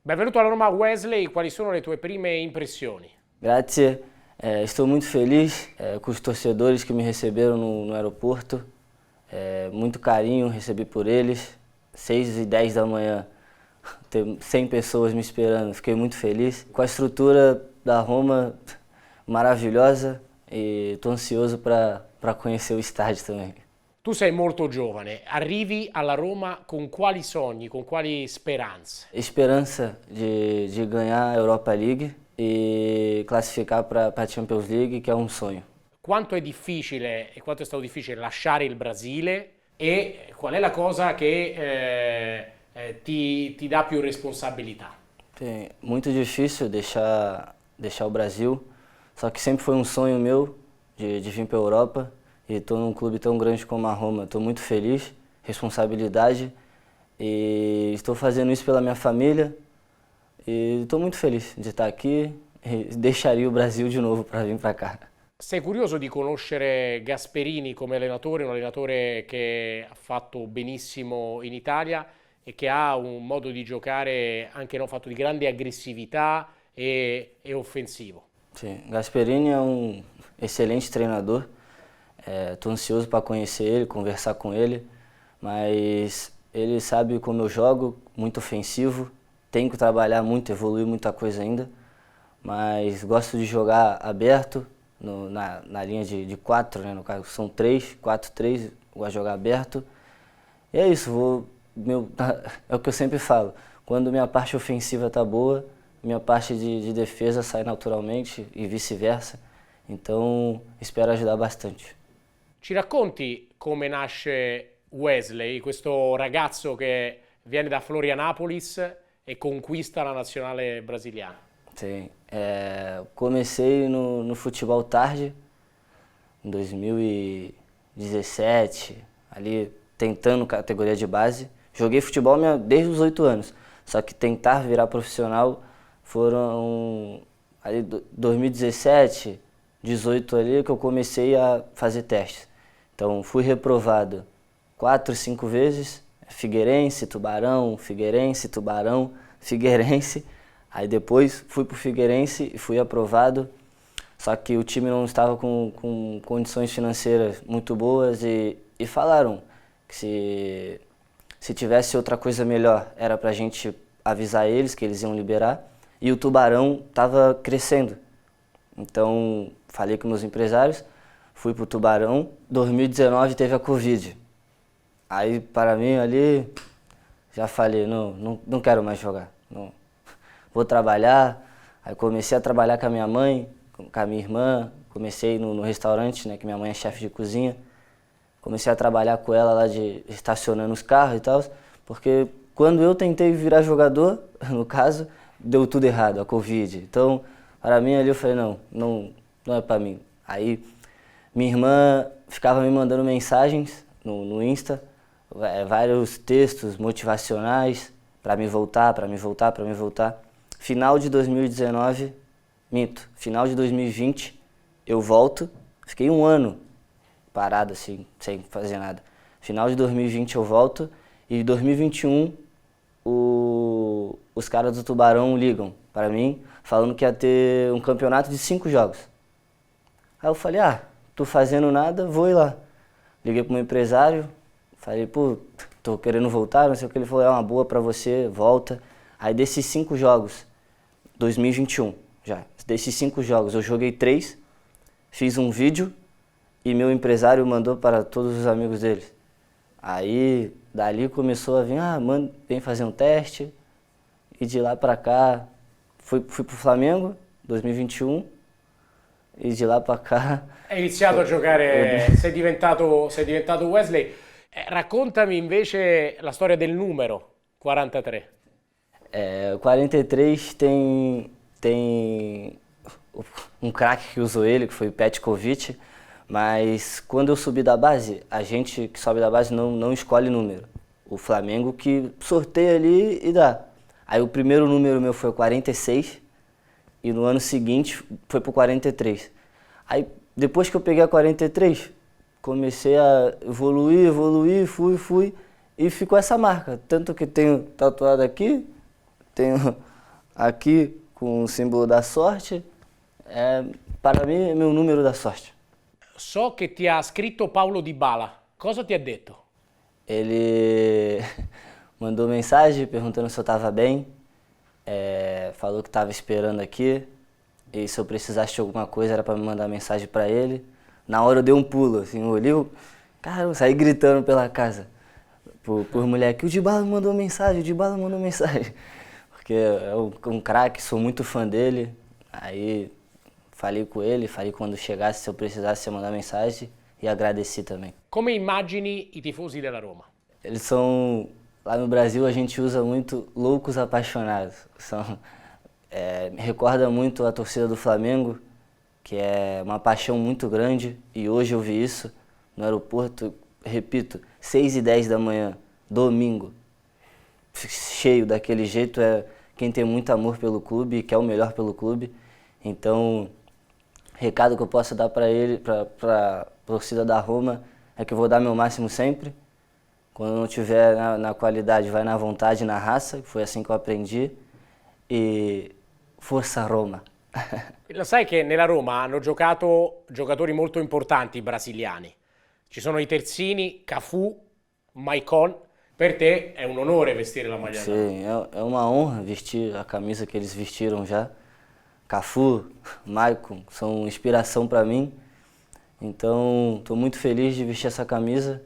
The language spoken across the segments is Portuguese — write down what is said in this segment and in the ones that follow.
Benvenuto alla Roma Wesley, quali sono le tue prime impressioni? Grazie, estou muito feliz com os torcedores que me receberam no aeroporto. Muito carinho recebi por eles. 6h10 da manhã, ter 100 pessoas me esperando, fiquei muito feliz. Com a estrutura da Roma maravilhosa e estou ansioso para conhecer o estádio também. Tu sei molto giovane, arrivi alla Roma con quali sogni, con quali speranze? Esperança de ganhar a Europa League e classificar para a Champions League, que é um sonho. Quanto è difficile e quanto è stato difficile lasciare il Brasile e qual è la cosa che ti dà più responsabilità? É muito difícil deixar o Brasil, só que sempre foi um sonho meu de vir para a Europa e estou num clube tão grande como a Roma. Estou muito feliz, responsabilidade e estou fazendo isso pela minha família e estou muito feliz de estar aqui e deixaria o Brasil de novo para vir para cá. Sei curioso di conoscere Gasperini come allenatore, un allenatore che ha fatto benissimo in Italia e che ha un modo di giocare anche no, fatto di grande aggressività e offensivo. Sim, Gasperini é um excelente treinador. Estou ansioso para conhecer ele, conversar com ele, mas ele sabe como eu jogo, muito ofensivo. Tenho que trabalhar muito, evoluir muita coisa ainda, mas gosto de jogar aberto, na linha de 4, né? No caso são 3, 4-3, gosto de jogar aberto. E é isso, é o que eu sempre falo, quando minha parte ofensiva está boa, minha parte de defesa sai naturalmente e vice-versa, então espero ajudar bastante. Ci racconti come nasce Wesley, questo ragazzo che viene da Florianopolis e conquista la nazionale brasiliana? Sim, comecei no futebol tarde, em 2017, ali tentando categoria de base. Joguei futebol desde os 8 anos, só que tentar virar profissional foram ali 2017, 18 ali que eu comecei a fazer testes. Então fui reprovado 4, 5 vezes, Figueirense, Tubarão, Figueirense. Aí depois fui pro Figueirense e fui aprovado, só que o time não estava com condições financeiras muito boas e falaram que se tivesse outra coisa melhor era pra gente avisar eles que eles iam liberar, e o Tubarão estava crescendo. Então falei com meus empresários, fui pro Tubarão. 2019 teve a Covid. Aí para mim ali já falei, não quero mais jogar. Não. Vou trabalhar. Aí comecei a trabalhar com a minha mãe, com a minha irmã. Comecei no restaurante, né, que minha mãe é chefe de cozinha. Comecei a trabalhar com ela lá estacionando os carros e tal, porque quando eu tentei virar jogador, no caso, deu tudo errado, a Covid. Então, para mim ali eu falei, não é para mim. Aí minha irmã ficava me mandando mensagens no Insta, vários textos motivacionais para me voltar. Final de 2019, final de 2020, eu volto, fiquei um ano parado assim, sem fazer nada. Final de 2020 eu volto e em 2021 os caras do Tubarão ligam para mim, falando que ia ter um campeonato de 5 jogos. Aí eu falei, tô fazendo nada, vou ir lá. Liguei pro meu empresário, falei, tô querendo voltar, não sei o que. Ele falou, é uma boa pra você, volta. Aí desses 5 jogos, 2021 já, desses 5 jogos eu joguei 3, fiz um vídeo e meu empresário mandou para todos os amigos deles. Aí dali começou a vir, vem fazer um teste. E de lá pra cá, fui pro Flamengo, 2021, e de lá pra cá... Hai iniziato a giocare, sei diventato Wesley. Raccontami invece la storia del numero 43. 43 tem um craque que usou ele, que foi o Petkovic, mas quando eu subi da base, a gente que sobe da base não escolhe número. O Flamengo que sorteia ali e dá. Aí o primeiro número meu foi o 46 e no ano seguinte foi pro 43. Aí depois que eu peguei a 43, comecei a evoluir, fui e ficou essa marca. Tanto que tenho tatuado aqui, tenho Aqui, com o símbolo da sorte, para mim é meu número da sorte. So che ti ha scritto Paulo Dybala. Cosa ti ha detto? Ele mandou mensagem perguntando se eu estava bem, falou que estava esperando aqui e se eu precisasse de alguma coisa era para me mandar mensagem para ele. Na hora eu dei um pulo, assim, eu olhei, caramba, saí gritando pela casa por mulher que o Dybala me mandou mensagem, o Dybala mandou mensagem. Porque é um craque, sou muito fã dele. Aí falei com ele, falei quando chegasse, se eu precisasse mandar mensagem e agradeci também. Come immagini i tifosi della Roma? Eles são, lá no Brasil a gente usa muito loucos apaixonados. Me recorda muito a torcida do Flamengo, que é uma paixão muito grande e hoje eu vi isso no aeroporto, repito, 6h10 da manhã, domingo, cheio daquele jeito, é quem tem muito amor pelo clube e quer o melhor pelo clube. Então, recado que eu posso dar para ele, para a torcida da Roma, é que eu vou dar meu máximo sempre. Quando não tiver na qualidade, vai na vontade, na raça, que foi assim que eu aprendi. E força Roma! Lo sai che nella Roma hanno giocato giocatori molto importanti brasiliani. Ci sono i terzini, Cafu, Maicon. Per te è un onore vestire la maglia della Roma. Sim, é uma honra vestir a camisa que eles vestiram já. Cafu, Maicon, são inspiração para mim. Então, estou muito feliz de vestir essa camisa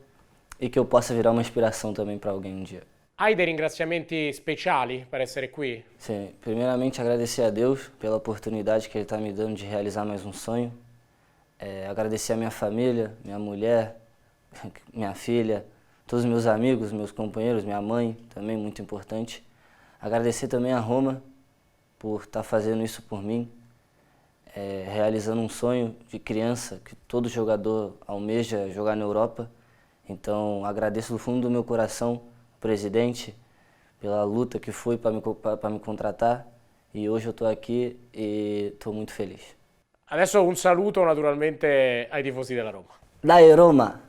e que eu possa virar uma inspiração também para alguém um dia. Hai dei ringraziamenti speciali per essere qui? Sim, primeiramente agradecer a Deus pela oportunidade que Ele está me dando de realizar mais um sonho. Agradecer a minha família, minha mulher, minha filha, todos os meus amigos, meus companheiros, minha mãe, também muito importante. Agradecer também a Roma por estar fazendo isso por mim, realizando um sonho de criança que todo jogador almeja jogar na Europa. Então agradeço do fundo do meu coração o presidente pela luta que foi para me contratar e hoje eu estou aqui e estou muito feliz. Adesso un saluto naturalmente ai tifosi della Roma. Dai Roma!